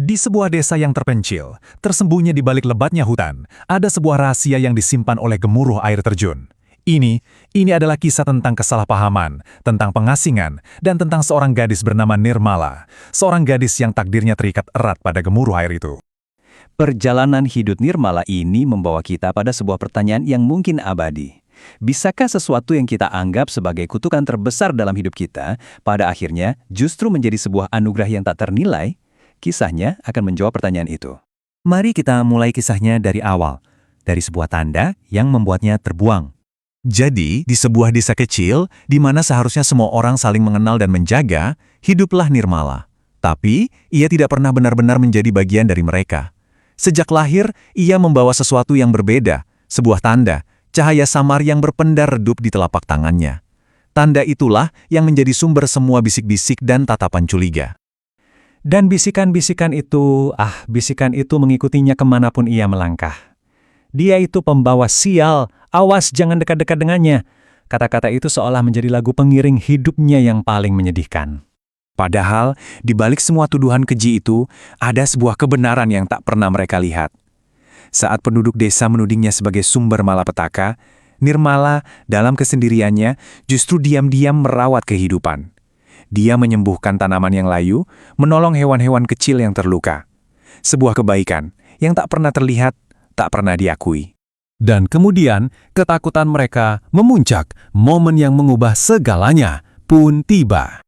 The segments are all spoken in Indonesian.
Di sebuah desa yang terpencil, tersembunyi di balik lebatnya hutan, ada sebuah rahasia yang disimpan oleh gemuruh air terjun. Ini adalah kisah tentang kesalahpahaman, tentang pengasingan, dan tentang seorang gadis bernama Nirmala, seorang gadis yang takdirnya terikat erat pada gemuruh air itu. Perjalanan hidup Nirmala ini membawa kita pada sebuah pertanyaan yang mungkin abadi. Bisakah sesuatu yang kita anggap sebagai kutukan terbesar dalam hidup kita, pada akhirnya justru menjadi sebuah anugerah yang tak ternilai? Kisahnya akan menjawab pertanyaan itu. Mari kita mulai kisahnya dari awal, dari sebuah tanda yang membuatnya terbuang. Jadi, di sebuah desa kecil, di mana seharusnya semua orang saling mengenal dan menjaga, hiduplah Nirmala. Tapi, ia tidak pernah benar-benar menjadi bagian dari mereka. Sejak lahir, ia membawa sesuatu yang berbeda, sebuah tanda, cahaya samar yang berpendar redup di telapak tangannya. Tanda itulah yang menjadi sumber semua bisik-bisik dan tatapan curiga. Dan bisikan-bisikan itu mengikutinya kemanapun ia melangkah. Dia itu pembawa sial, awas jangan dekat-dekat dengannya. Kata-kata itu seolah menjadi lagu pengiring hidupnya yang paling menyedihkan. Padahal, di balik semua tuduhan keji itu, ada sebuah kebenaran yang tak pernah mereka lihat. Saat penduduk desa menudingnya sebagai sumber malapetaka, Nirmala dalam kesendiriannya justru diam-diam merawat kehidupan. Dia menyembuhkan tanaman yang layu, menolong hewan-hewan kecil yang terluka. Sebuah kebaikan yang tak pernah terlihat, tak pernah diakui. Dan kemudian, ketakutan mereka memuncak, momen yang mengubah segalanya pun tiba.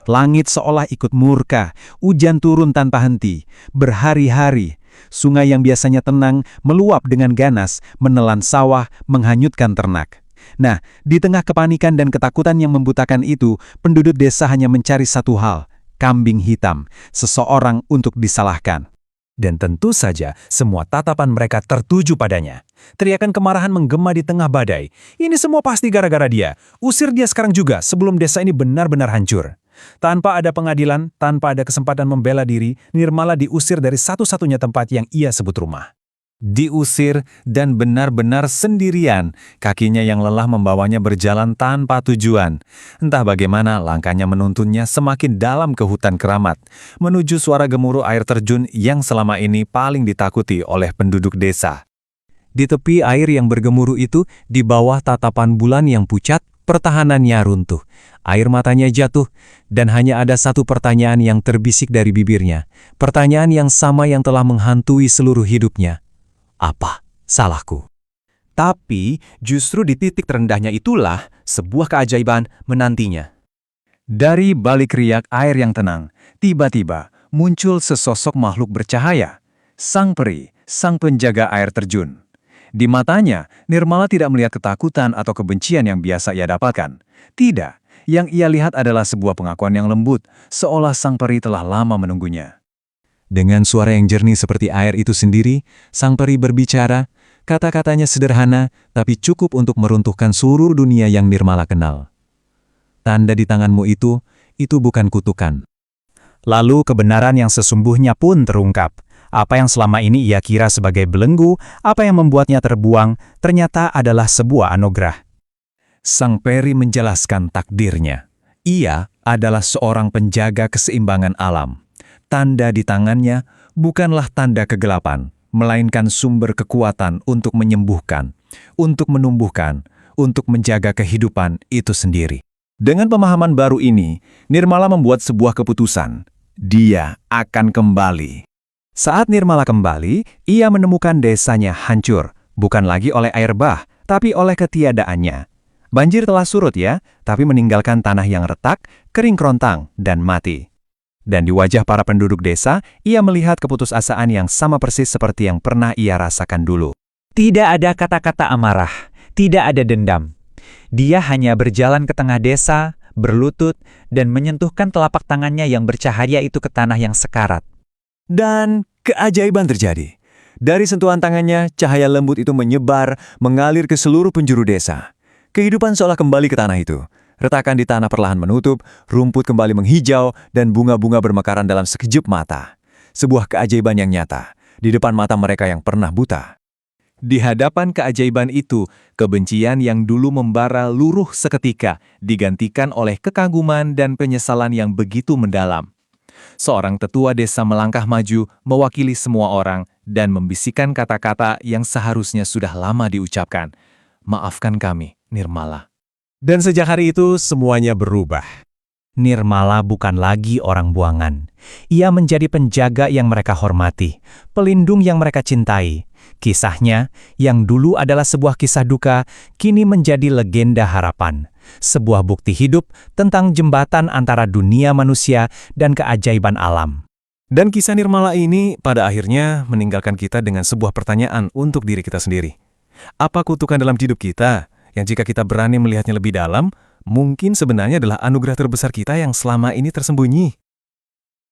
Langit seolah ikut murka, hujan turun tanpa henti, berhari-hari. Sungai yang biasanya tenang meluap dengan ganas, menelan sawah, menghanyutkan ternak. Nah, di tengah kepanikan dan ketakutan yang membutakan itu, penduduk desa hanya mencari satu hal, kambing hitam, seseorang untuk disalahkan. Dan tentu saja, semua tatapan mereka tertuju padanya. Teriakan kemarahan menggema di tengah badai. Ini semua pasti gara-gara dia. Usir dia sekarang juga sebelum desa ini benar-benar hancur. Tanpa ada pengadilan, tanpa ada kesempatan membela diri, Nirmala diusir dari satu-satunya tempat yang ia sebut rumah. Diusir dan benar-benar sendirian, kakinya yang lelah membawanya berjalan tanpa tujuan. Entah bagaimana langkahnya menuntunnya semakin dalam ke hutan keramat, menuju suara gemuruh air terjun yang selama ini paling ditakuti oleh penduduk desa. Di tepi air yang bergemuruh itu, di bawah tatapan bulan yang pucat, pertahanannya runtuh. Air matanya jatuh, dan hanya ada satu pertanyaan yang terbisik dari bibirnya. Pertanyaan yang sama yang telah menghantui seluruh hidupnya. Apa salahku? Tapi justru di titik terendahnya itulah sebuah keajaiban menantinya. Dari balik riak air yang tenang, tiba-tiba muncul sesosok makhluk bercahaya. Sang peri, sang penjaga air terjun. Di matanya, Nirmala tidak melihat ketakutan atau kebencian yang biasa ia dapatkan. Tidak, yang ia lihat adalah sebuah pengakuan yang lembut, seolah sang peri telah lama menunggunya. Dengan suara yang jernih seperti air itu sendiri, sang peri berbicara, kata-katanya sederhana, tapi cukup untuk meruntuhkan seluruh dunia yang Nirmala kenal. Tanda di tanganmu itu bukan kutukan. Lalu kebenaran yang sesungguhnya pun terungkap. Apa yang selama ini ia kira sebagai belenggu, apa yang membuatnya terbuang, ternyata adalah sebuah anugerah. Sang peri menjelaskan takdirnya. Ia adalah seorang penjaga keseimbangan alam. Tanda di tangannya bukanlah tanda kegelapan, melainkan sumber kekuatan untuk menyembuhkan, untuk menumbuhkan, untuk menjaga kehidupan itu sendiri. Dengan pemahaman baru ini, Nirmala membuat sebuah keputusan. Dia akan kembali. Saat Nirmala kembali, ia menemukan desanya hancur, bukan lagi oleh air bah, tapi oleh ketiadaannya. Banjir telah surut ya, tapi meninggalkan tanah yang retak, kering kerontang, dan mati. Dan di wajah para penduduk desa, ia melihat keputusasaan yang sama persis seperti yang pernah ia rasakan dulu. Tidak ada kata-kata amarah, tidak ada dendam. Dia hanya berjalan ke tengah desa, berlutut, dan menyentuhkan telapak tangannya yang bercahaya itu ke tanah yang sekarat. Dan keajaiban terjadi. Dari sentuhan tangannya, cahaya lembut itu menyebar, mengalir ke seluruh penjuru desa. Kehidupan seolah kembali ke tanah itu. Retakan di tanah perlahan menutup, rumput kembali menghijau, dan bunga-bunga bermekaran dalam sekejap mata. Sebuah keajaiban yang nyata, di depan mata mereka yang pernah buta. Di hadapan keajaiban itu, kebencian yang dulu membara luruh seketika, digantikan oleh kekaguman dan penyesalan yang begitu mendalam. Seorang tetua desa melangkah maju, mewakili semua orang, dan membisikkan kata-kata yang seharusnya sudah lama diucapkan. Maafkan kami, Nirmala. Dan sejak hari itu semuanya berubah. Nirmala bukan lagi orang buangan. Ia menjadi penjaga yang mereka hormati, pelindung yang mereka cintai. Kisahnya, yang dulu adalah sebuah kisah duka, kini menjadi legenda harapan. Sebuah bukti hidup tentang jembatan antara dunia manusia dan keajaiban alam. Dan kisah Nirmala ini pada akhirnya meninggalkan kita dengan sebuah pertanyaan untuk diri kita sendiri. Apa kutukan dalam hidup kita yang jika kita berani melihatnya lebih dalam, mungkin sebenarnya adalah anugerah terbesar kita yang selama ini tersembunyi?